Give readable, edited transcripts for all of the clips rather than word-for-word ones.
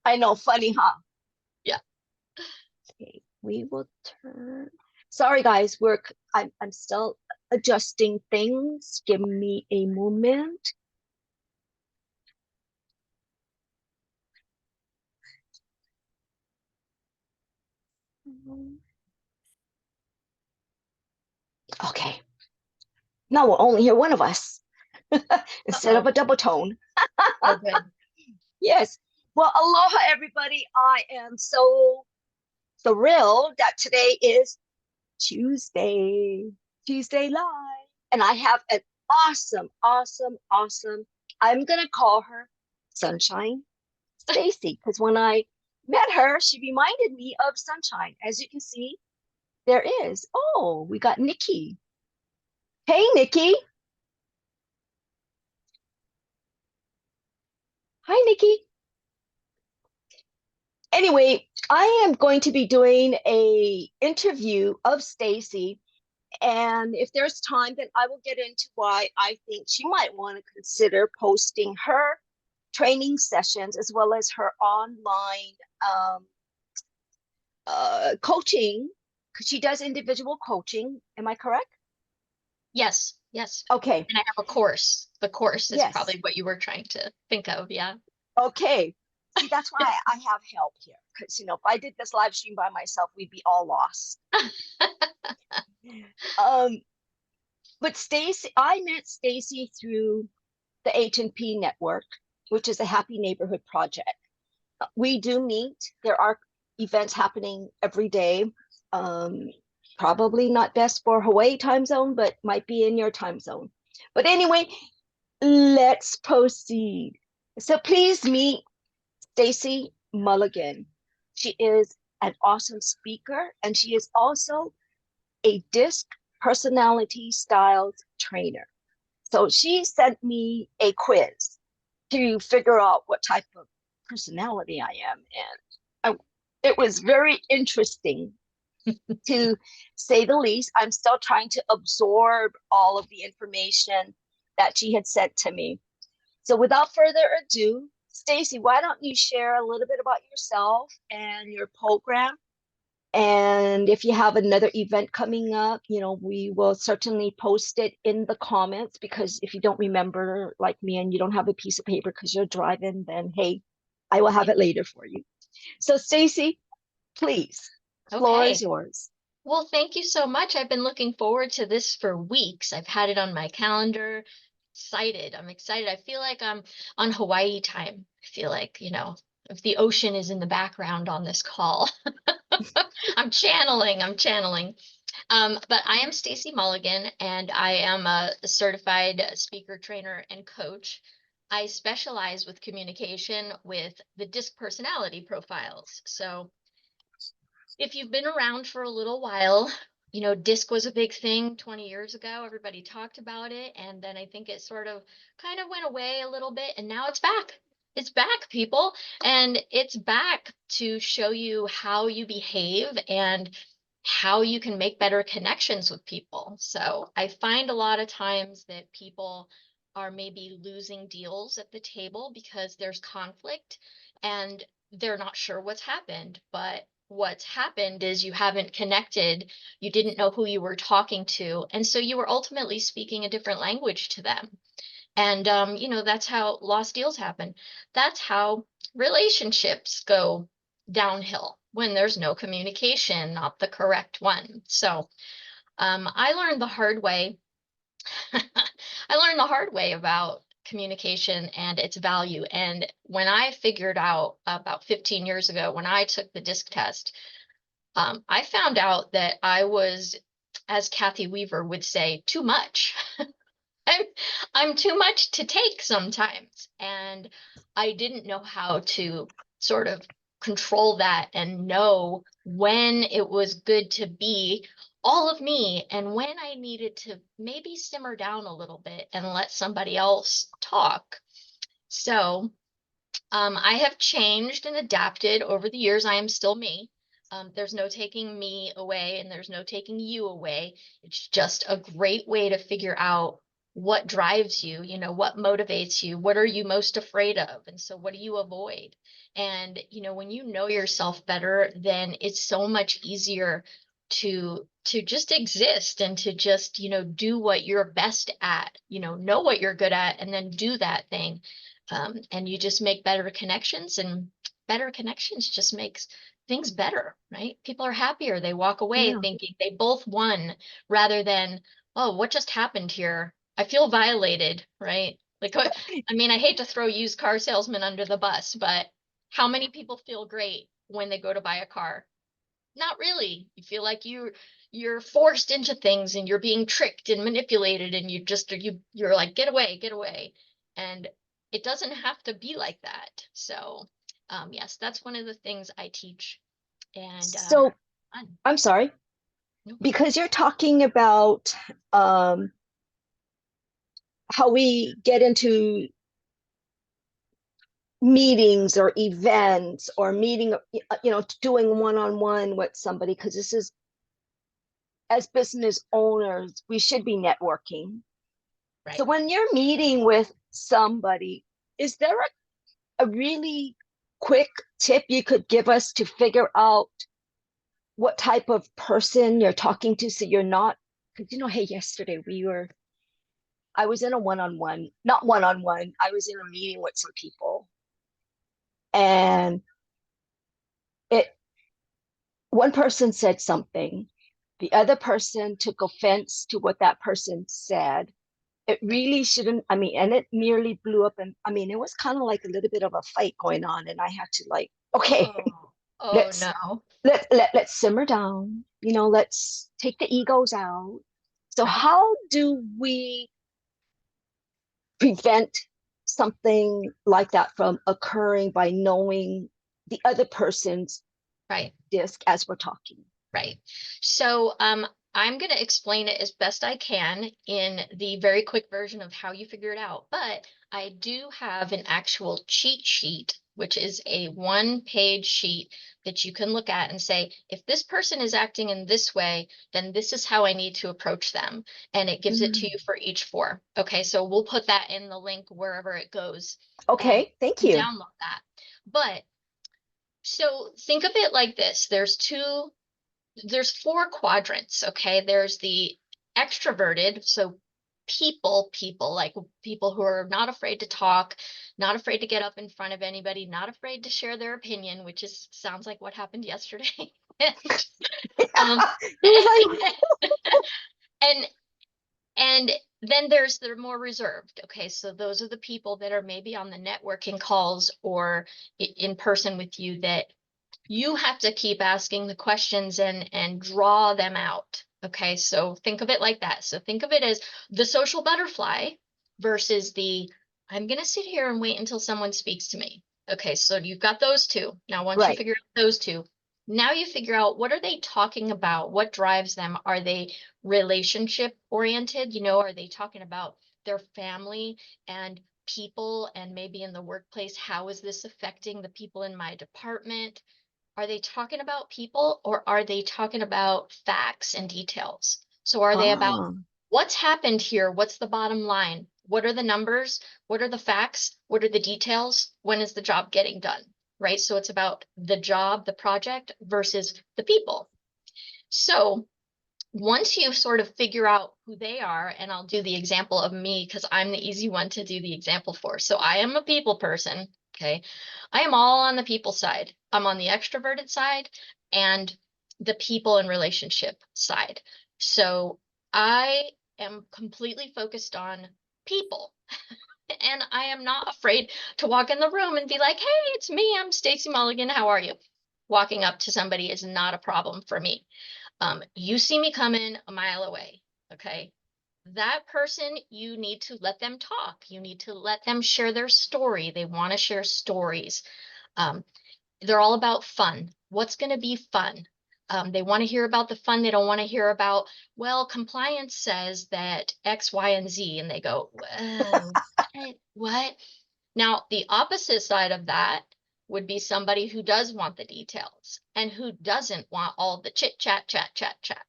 I know, funny, huh? Yeah. Okay, we will turn. Sorry, guys, I'm still adjusting things. Give me a moment. Okay, now we'll only hear one of us instead of Uh-oh. a double tone. Oh, good. Yes. Well, aloha, everybody. I am so thrilled that today is Tuesday, Tuesday Live. And I have an awesome, awesome, awesome, I'm going to call her Sunshine Stacy, because when I met her, she reminded me of Sunshine. As you can see, there is. Oh, we got Nikki. Hey, Nikki. Hi, Nikki. Anyway, I am going to be doing a interview of Stacy, and if there's time, then I will get into why I think she might want to consider posting her training sessions as well as her online um, coaching, because she does individual coaching. Am I correct? Yes, yes. Okay. And I have a course. The course is Yes. probably what you were trying to think of. Yeah. Okay. See, that's why I have help here. Because, if I did this live stream by myself, we'd be all lost. Um, but Stacy, I met Stacy through the H&P Network, which is a Happy Neighborhood project. We do meet. There are events happening every day. Um, Probably not best for Hawaii time zone, but might be in your time zone. But anyway, let's proceed. So please meet Stacy Mulligan. She is an awesome speaker, and she is also a DISC personality styles trainer. So she sent me a quiz to figure out what type of personality I am. And it was very interesting to say the least. I'm still trying to absorb all of the information that she had sent to me. So without further ado, Stacy, why don't you share a little bit about yourself and your program? And if you have another event coming up, we will certainly post it in the comments, because if you don't remember, like me, and you don't have a piece of paper because you're driving, then hey, I will have it later for you. So Stacy, please, floor is Okay. yours. Well, thank you so much. I've been looking forward to this for weeks. I've had it on my calendar. Excited. I'm excited. I feel like I'm on Hawaii time. I feel like, if the ocean is in the background on this call. I'm channeling. But I am Stacy Mulligan, and I am a certified speaker, trainer, and coach. I specialize with communication with the DISC personality profiles. So if you've been around for a little while, DISC was a big thing 20 years ago. Everybody talked about it. And then I think it sort of kind of went away a little bit. And now it's back. It's back, people. And it's back to show you how you behave and how you can make better connections with people. So I find a lot of times that people are maybe losing deals at the table because there's conflict and they're not sure what's happened. But what's happened is you haven't connected, you didn't know who you were talking to, and so you were ultimately speaking a different language to them. And that's how lost deals happen. That's how relationships go downhill when there's no communication, not the correct one. So I learned the hard way. I learned the hard way about communication and its value. And when I figured out about 15 years ago, when I took the DISC test, I found out that I was, as Kathy Weaver would say, too much. I'm I'm too much to take sometimes, and I didn't know how to sort of control that and know when it was good to be all of me and when I needed to maybe simmer down a little bit and let somebody else talk. So I have changed and adapted over the years. I am still me. There's no taking me away and there's no taking you away. It's just a great way to figure out what drives you, what motivates you, what are you most afraid of, and so what do you avoid? And when you know yourself better, then it's so much easier to just exist and to just do what you're best at, know what you're good at, and then do that thing. And you just make better connections, and better connections just makes things better, right? People are happier, they walk away Yeah. thinking they both won, rather than, oh, what just happened here? I feel violated, right? Like, I mean, I hate to throw used car salesmen under the bus, but how many people feel great when they go to buy a car? Not really. You feel like you're forced into things and you're being tricked and manipulated, and you're like, get away, get away. And it doesn't have to be like that. So, yes, that's one of the things I teach. And So fun. I'm sorry, No. because you're talking about um, how we get into meetings or events or meeting, doing one-on-one with somebody, because this is, as business owners, we should be networking. So Right. when you're meeting with somebody, is there a really quick tip you could give us to figure out what type of person you're talking to, so you're not, because hey, yesterday I was in a one-on-one, not one-on-one, I was in a meeting with some people, and it one person said something, the other person took offense to what that person said. It really shouldn't, I mean, and it nearly blew up, and I mean, it was kind of like a little bit of a fight going on, and I had to, like, okay, Oh, oh let's no. let's simmer down, let's take the egos out. So Right. how do we prevent something like that from occurring by knowing the other person's Right. disc as we're talking? Right. So, I'm going to explain it as best I can in the very quick version of how you figure it out. But I do have an actual cheat sheet, which is a one-page sheet that you can look at and say, if this person is acting in this way, then this is how I need to approach them. And it gives it to Mm. you for each four. Okay. So we'll put that in the link wherever it goes, and Okay, thank you you. download that. But so think of it like this. There's four quadrants, okay? There's the extroverted, so people like people who are not afraid to talk, not afraid to get up in front of anybody, not afraid to share their opinion, which is sounds like what happened yesterday. And, um It was like, and and then there's the more reserved. Okay, so those are the people that are maybe on the networking calls or in person with you, that you have to keep asking the questions and draw them out. Okay, so think of it like that. So think of it as the social butterfly versus the, I'm going to sit here and wait until someone speaks to me. Okay, so you've got those two. Now, once you right. figure out those two, now you figure out, what are they talking about? What drives them? Are they relationship oriented? Are they talking about their family and people, and maybe in the workplace, how is this affecting the people in my department? Are they talking about people, or are they talking about facts and details? So are they about Ah, what's happened here? What's the bottom line? What are the numbers? What are the facts? What are the details? When is the job getting done? Right? So it's about the job, the project versus the people. So once you sort of figure out who they are, and I'll do the example of me because I'm the easy one to do the example for. So I am a people person. Okay. I am all on the people side. I'm on the extroverted side and the people and relationship side. So I am completely focused on people. And I am not afraid to walk in the room and be like, hey, it's me. I'm Stacy Mulligan. How are you? Walking up to somebody is not a problem for me. You see me coming a mile away, okay? That person, you need to let them talk. You need to let them share their story. They want to share stories. Um, they're all about fun. What's going to be fun? They want to hear about the fun. They don't want to hear about, well, compliance says that X, Y, and Z. And they go, whoa, what? Now, the opposite side of that would be somebody who does want the details and who doesn't want all the chit chat, chat, chat, chat.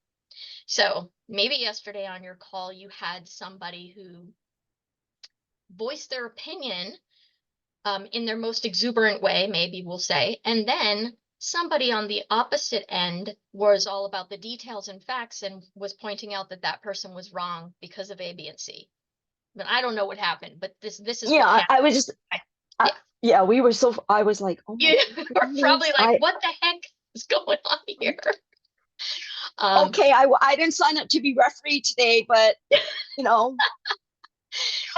So maybe yesterday on your call, you had somebody who voiced their opinion in their most exuberant way, maybe we'll say, and then somebody on the opposite end was all about the details and facts and was pointing out that that person was wrong because of A, B, and C. But I don't know what happened, but this is Yeah, what happened. I was just, I, Yeah, yeah, we were so, I was like, oh my you were probably goodness. like, what the heck is going on here? Um, Okay, I didn't sign up to be referee today, but you know,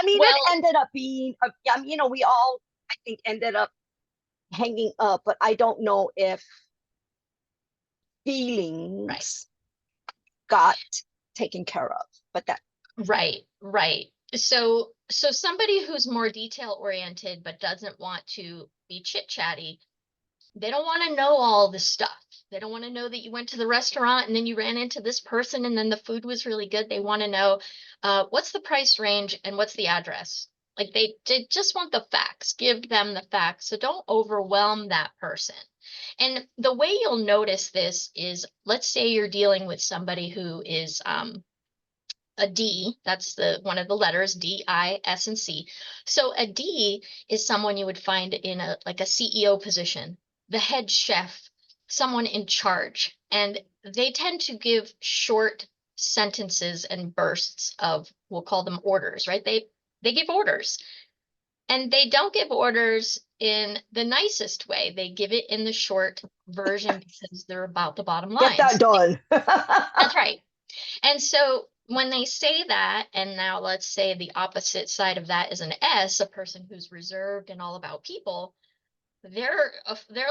I mean, it well, ended up being, I mean, we all, I think, ended up hanging up, but I don't know if right. feelings got taken care of. But that, Right, right. So somebody who's more detail oriented but doesn't want to be chit chatty, they don't want to know all this stuff. They don't want to know that you went to the restaurant and then you ran into this person and then the food was really good. They want to know what's the price range and what's the address. Like they just want the facts. Give them the facts. So don't overwhelm that person. And the way you'll notice this is, let's say you're dealing with somebody who is a D, that's the one of the letters, D, I, S, and C. So a D is someone you would find in a like a CEO position, the head chef, someone in charge. And they tend to give short sentences and bursts of, we'll call them orders, right? They give orders. And they don't give orders in the nicest way. They give it in the short version because they're about the bottom get line. that done. That's right. And so when they say that, and now let's say the opposite side of that is an S, a person who's reserved and all about people, they're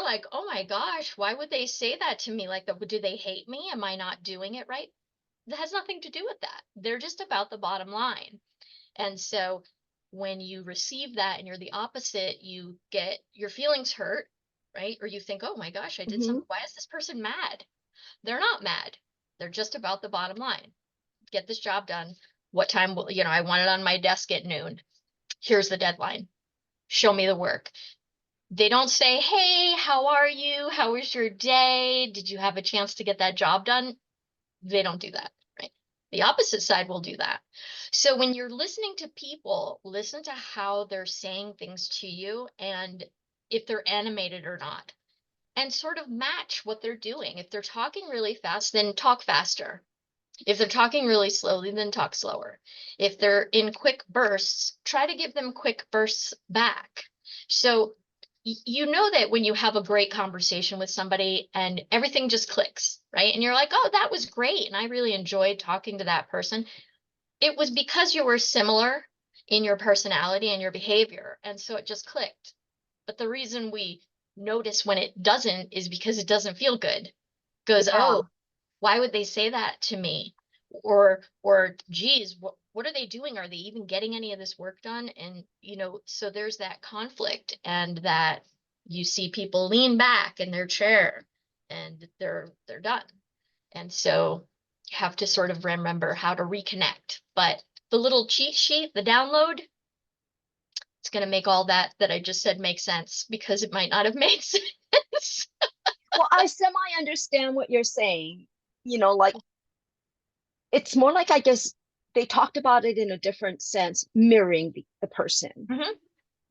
like, oh my gosh, why would they say that to me? Like, do they hate me? Am I not doing it right? That has nothing to do with that. They're just about the bottom line. And so when you receive that and you're the opposite, you get your feelings hurt, right? Or you think, oh my gosh, I did Mhm. something. Why is this person mad? They're not mad. They're just about the bottom line. Get this job done. What time will, I want it on my desk at noon. Here's the deadline. Show me the work. They don't say, hey, how are you? How was your day? Did you have a chance to get that job done? They don't do that, right? The opposite side will do that. So when you're listening to people, listen to how they're saying things to you and if they're animated or not, and sort of match what they're doing. If they're talking really fast, then talk faster. If they're talking really slowly, then talk slower. If they're in quick bursts, try to give them quick bursts back. So you know that when you have a great conversation with somebody and everything just clicks, right? And you're like, oh, that was great. And I really enjoyed talking to that person. It was because you were similar in your personality and your behavior. And so it just clicked. But the reason we notice when it doesn't is because it doesn't feel good. Goes, Yeah. oh, why would they say that to me? Or geez, what are they doing? Are they even getting any of this work done? And so there's that conflict, and that you see people lean back in their chair and they're done. And so you have to sort of remember how to reconnect. But the little cheat sheet, the download, it's going to make all that I just said make sense, because it might not have made sense. Well, I semi understand what you're saying. Like it's more like I guess they talked about it in a different sense, mirroring the person, Mhm.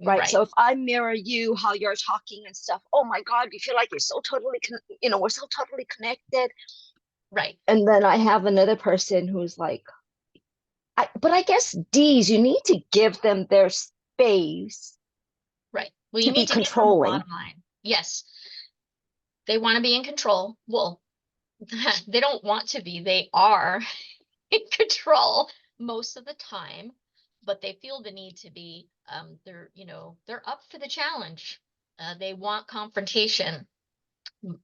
right? Right, So if I mirror you, how you're talking and stuff, oh my God, you feel like you're so totally, we're so totally connected. right, And then I have another person who's like, but I guess D's, you need to give them their space right. Well, you to be need to give them the controlling. bottom line. Yes, they want to be in control. Well, they don't want to be, they are in control most of the time, but they feel the need to be. They're up for the challenge. They want confrontation.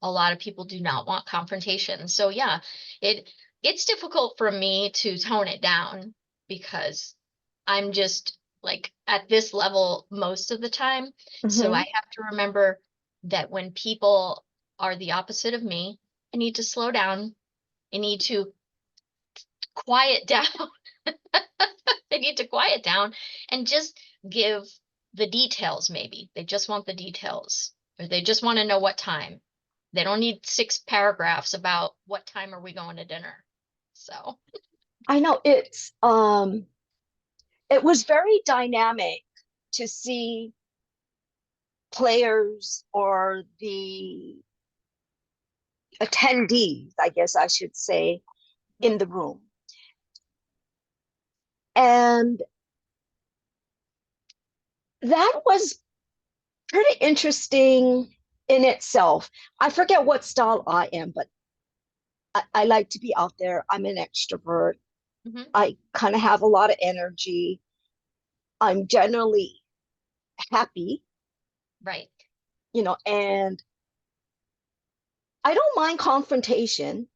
A lot of people do not want confrontation. So yeah, it's difficult for me to tone it down because I'm just like at this level most of the time. So I Hmm. have to remember that when people are the opposite of me, I need to slow down. I need to quiet down. They need to quiet down and just give the details, maybe. They just want the details, or they just want to know what time. They don't need 6 paragraphs about what time are we going to dinner. So, I know it was very dynamic to see players or the attendees, I guess I should say, in the room. And that was pretty interesting in itself. I forget what style I am, but I like to be out there. I'm an extrovert. Mhm. I kind of have a lot of energy. I'm generally happy, Right. and I don't mind confrontation.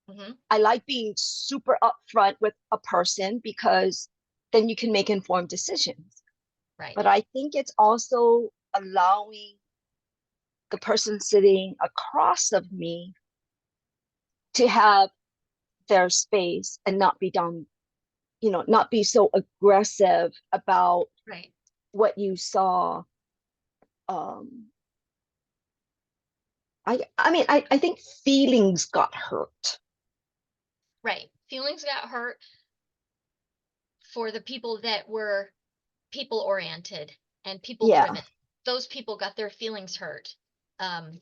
Hmm. I like being super upfront with a person because then you can make informed decisions. Right. But I think it's also allowing the person sitting across of me to have their space and not be down, not be so aggressive about Right. what you saw. Um, I think feelings got hurt. Right. Feelings got hurt for the people that were people oriented and people Yeah. driven. Those people got their feelings hurt. Um,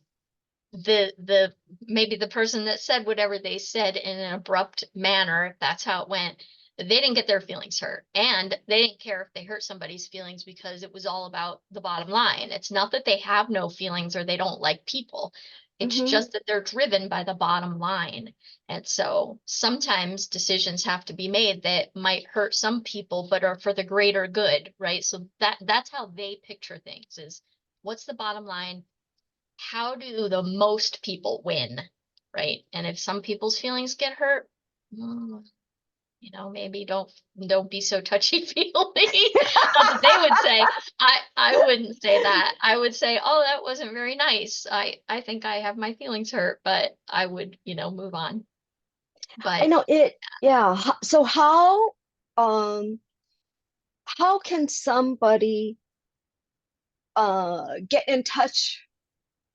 the maybe the person that said whatever they said in an abrupt manner, if that's how it went, they didn't get their feelings hurt. And they didn't care if they hurt somebody's feelings because it was all about the bottom line. It's not that they have no feelings or they don't like people. It's Hmm. just that they're driven by the bottom line. And so sometimes decisions have to be made that might hurt some people, but are for the greater good, right? So that's how they picture things is what's the bottom line? How do the most people win, right? And if some people's feelings get hurt, mm, maybe don't be so touchy feely. Not that they would say. I wouldn't say that. I would say, oh, that wasn't very nice. I think I have my feelings hurt, but I would move on. I But know it. Yeah. So um, how can somebody get in touch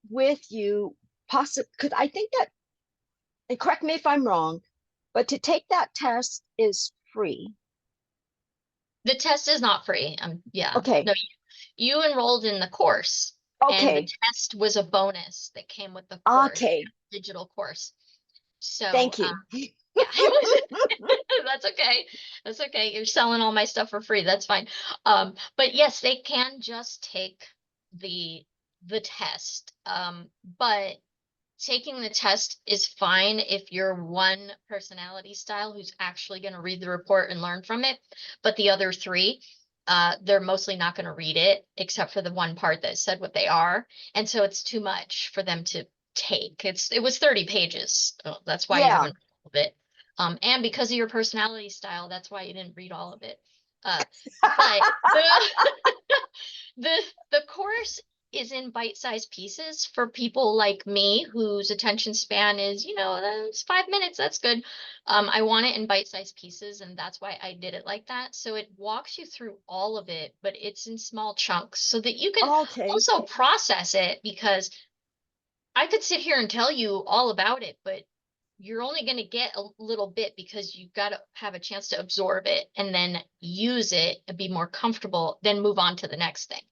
with you? Possibly, because I think that, and correct me if I'm wrong, but to take that test is free. the test is not free. Yeah, Okay. no, you enrolled in the course, and the Okay. test was a bonus that came with the course, Okay. digital course. So, Thank you. yeah, that's okay. That's okay. You're selling all my stuff for free. That's fine. But yes, they can just take the the test. But taking the test is fine if you're one personality style who's actually going to read the report and learn from it. But the other three, they're mostly not going to read it, except for the one part that said what they are. And so it's too much for them to take. It was 30 pages. So that's why you Yeah. haven't read all of it. And because of your personality style, that's why you didn't read all of it. Uh, but the the the course is in bite-sized pieces for people like me whose attention span is, it's 5 minutes, that's good. I want it in bite-sized pieces, and that's why I did it like that. So it walks you through all of it, but it's in small chunks so that you can Okay. also process it because I could sit here and tell you all about it, but you're only going to get a little bit because you've got to have a chance to absorb it and then use it and be more comfortable, then move on to the next thing.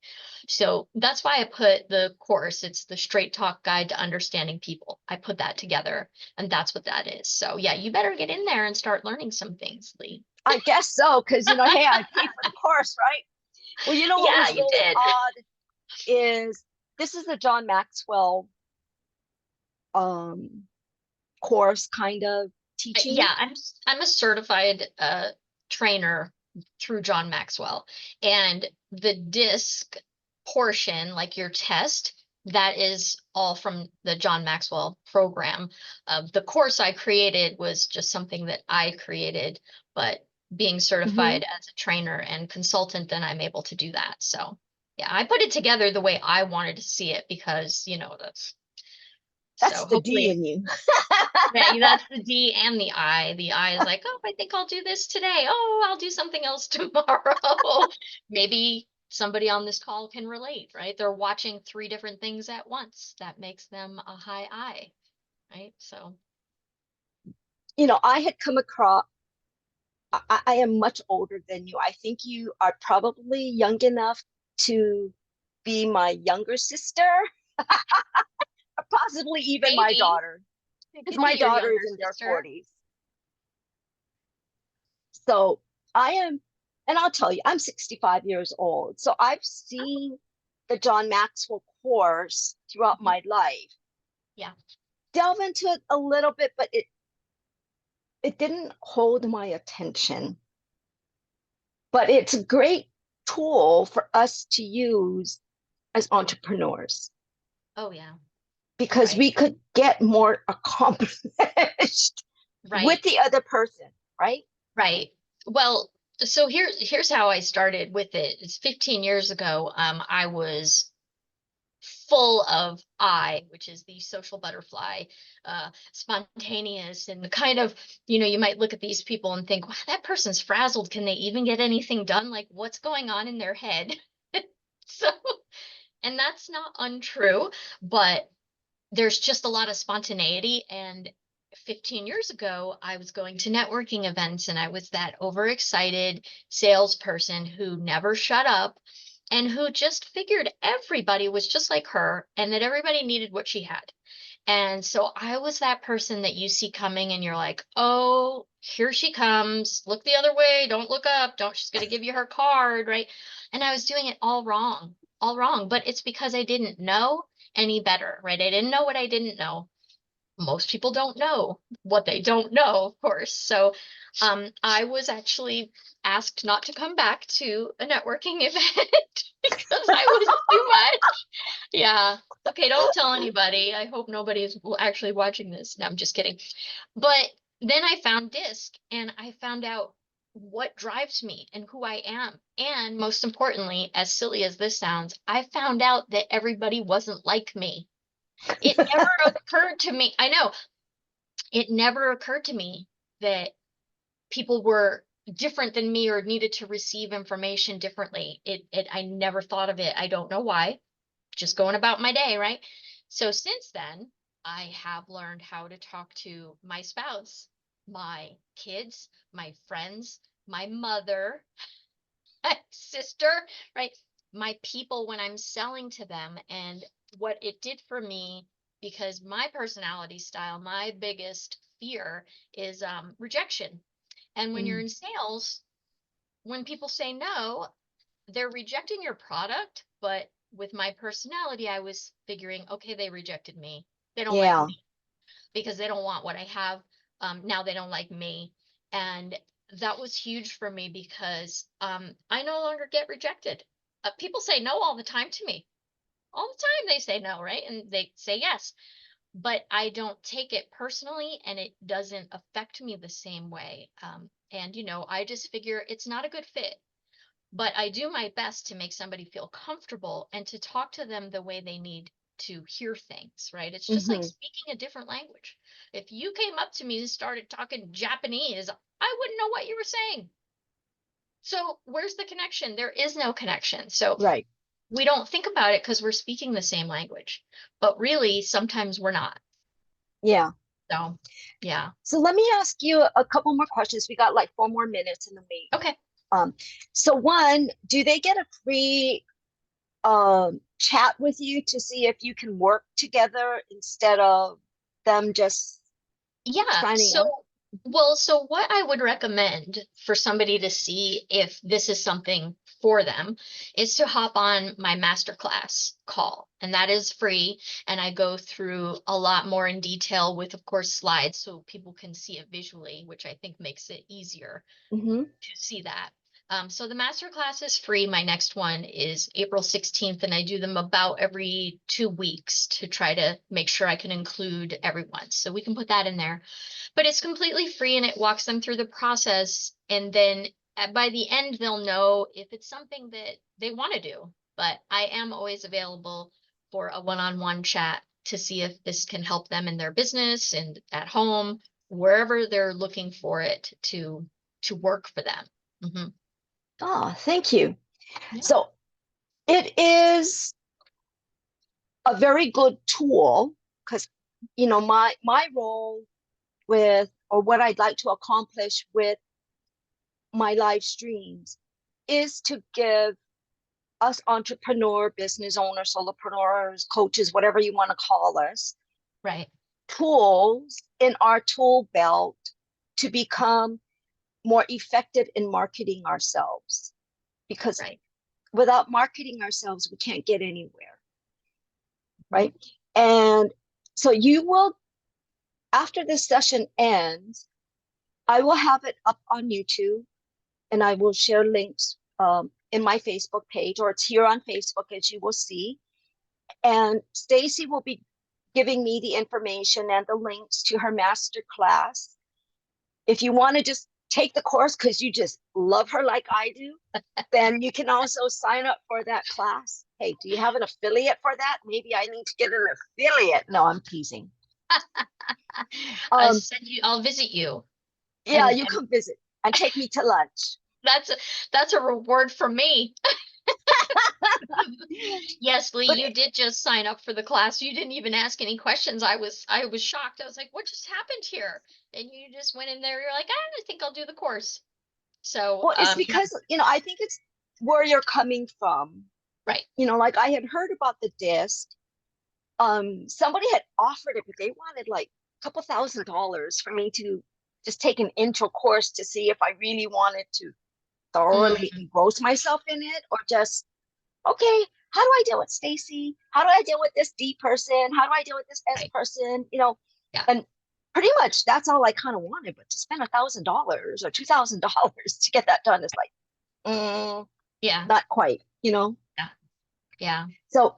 So that's why I put the course, it's the Straight Talk Guide to Understanding People. I put that together, and that's what that is. So yeah, you better get in there and start learning some things, Lee. I guess so, because hey, I paid for the course, right? Well, you know what Yeah, was you really did. odd is this is the John Maxwell um course kind of teaching. Yeah, I'm a certified trainer through John Maxwell. And the disc portion, like your test, that is all from the John Maxwell program. The course I created was just something that I created, but being Hmm. certified as a trainer and consultant, then I'm able to do that. So yeah, I put it together the way I wanted to see it because, that's That's so the D hopefully. in you. Yeah, that's the D and the I. The I is like, oh, I think I'll do this today. Oh, I'll do something else tomorrow. Maybe somebody on this call can relate, right? They're watching three different things at once. That makes them a high I, right? So, I had come I am much older than you. I think you are probably young enough to be my younger sister, or possibly even my Maybe daughter, it because could be my your daughter younger is in their sister. 40s. So I am, and I'll tell you, I'm 65 years old. So I've seen the John Maxwell course throughout Mhm. my life. Yeah. Delve into it a little bit, but it didn't hold my attention. But it's a great tool for us to use as entrepreneurs Oh, yeah. because Right. we could get more accomplished with Right. the other person, right? Right. Well, so here's how I started with it. It's 15 years ago. I was full of which is the social butterfly, spontaneous and kind of, you might look at these people and think, wow, that person's frazzled. Can they even get anything done? Like, what's going on in their head? So, and that's not untrue, but there's just a lot of spontaneity. And 15 years ago, I was going to networking events and I was that overexcited salesperson who never shut up and who just figured everybody was just like her and that everybody needed what she had. And so I was that person that you see coming and you're like, oh, here she comes. Look the other way. Don't look up. Don't, she's going to give you her card. Right. And I was doing it all wrong, all wrong. But it's because I didn't know any better. Right. I didn't know what I didn't know. Most people don't know what they don't know, of course. So I was actually asked not to come back to a networking event because I was too much. Yeah. Okay, don't tell anybody. I hope nobody's actually watching this. No, I'm just kidding. But then I found DISC and I found out what drives me and who I am. And most importantly, as silly as this sounds, I found out that everybody wasn't like me. It never occurred to me. I know it never occurred to me that people were different than me or needed to receive information differently. I never thought of it. I don't know why. Just going about my day, right? So since then, I have learned how to talk to my spouse, my kids, my friends, my mother, my sister, right? My people when I'm selling to them. And what it did for me, because my personality style, my biggest fear is rejection. And when you're Mm, in sales, when people say no, they're rejecting your product, but with my personality, I was figuring, okay, they rejected me. They don't like yeah. me because they don't want what I have. Now they don't like me. And that was huge for me because I no longer get rejected. People say no all the time to me. All the time they say no, right? And they say yes. But I don't take it personally and it doesn't affect me the same way. And, I just figure it's not a good fit, but I do my best to make somebody feel comfortable and to talk to them the way they need to hear things, right? It's just like Hmm. speaking a different language. If you came up to me and started talking Japanese, I wouldn't know what you were saying. So, where's the connection? There is no connection. So, Right. we don't think about it because we're speaking the same language, but really, sometimes we're not. Yeah. So, yeah. So let me ask you a couple more questions. We got like 4 more minutes in the meet. Okay. Um, so one, do they get a free chat with you to see if you can work together instead of them just Yeah. signing up? So what I would recommend for somebody to see if this is something for them is to hop on my masterclass call. And that is free. And I go through a lot more in detail with, of course, slides so people can see it visually, which I think makes it easier Hmm. to see that. So the master class is free. My next one is April 16th, and I do them about every 2 weeks to try to make sure I can include everyone. So we can put that in there. But it's completely free and it walks them through the process. And then by the end, they'll know if it's something that they want to do. But I am always available for a one-on-one chat to see if this can help them in their business and at home, wherever they're looking for it to work for them. Mhm. Oh, thank you. Yeah. So it is a very good tool because my role with or what I'd like to accomplish with my live streams is to give us entrepreneur, business owners, solopreneurs, coaches, whatever you want to call us, Right. tools in our tool belt to become more effective in marketing ourselves. Because Right. without marketing ourselves, we can't get anywhere. Right. And so you will, after this session ends, I will have it up on YouTube and I will share links in my Facebook page, or it's here on Facebook, as you will see. And Stacy will be giving me the information and the links to her master class. If you want to just take the course because you just love her like I do, then you can also sign up for that class. Hey, do you have an affiliate for that? Maybe I need to get an affiliate. No, I'm teasing. I'll visit you. Yeah, you come visit and take me to lunch. That's a reward for me. Yes, Lee, But you did just sign up for the class. You didn't even ask any questions. I was shocked. I was like, what just happened here? And you just went in there. You're like, I think I'll do the course. So, well, it's because, I think it's where you're coming from. right. Like I had heard about the disc. Somebody had offered it, but they wanted like a couple $1,000s for me to just take an intro course to see if I really wanted to thoroughly engross myself in it, or just, okay, how do I deal with Stacy? How do I deal with this D person? How do I deal with this S Right. person? Yeah. And pretty much that's all I kind of wanted. But to spend $1,000 or $2,000 to get that done is like, Yeah. not quite, Yeah. Yeah. So,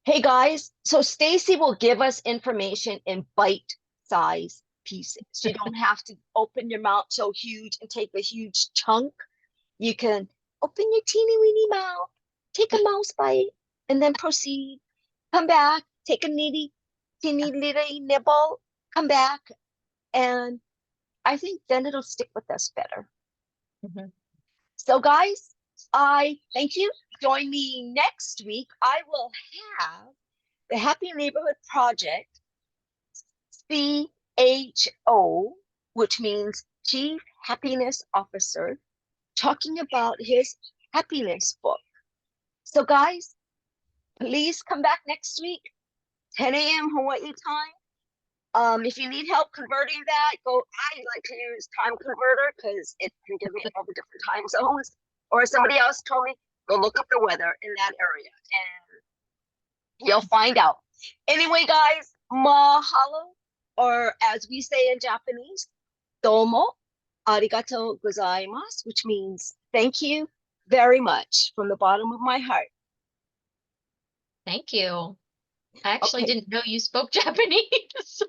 hey guys, so Stacy will give us information in bite-sized pieces. You don't have to open your mouth so huge and take a huge chunk. You can open your teeny weeny mouth, take a mouse bite, and then proceed. Come back, take a teeny little nibble, come back, and I think then it'll stick with us better. Mhm. So, guys, I thank you. Join me next week. I will have the Happy Neighborhood Project, CHO, which means Chief Happiness Officer, talking about his happiness book. So, guys, please come back next week, 10 a.m. Hawaii time. If you need help converting that, I like to use Time Converter because it can give me all the different time zones. Or somebody else told me, go look up the weather in that area and you'll find out. Anyway, guys, mahalo, or as we say in Japanese, domo arigatou gozaimasu, which means thank you very much from the bottom of my heart. Thank you. I actually Okay. didn't know you spoke Japanese.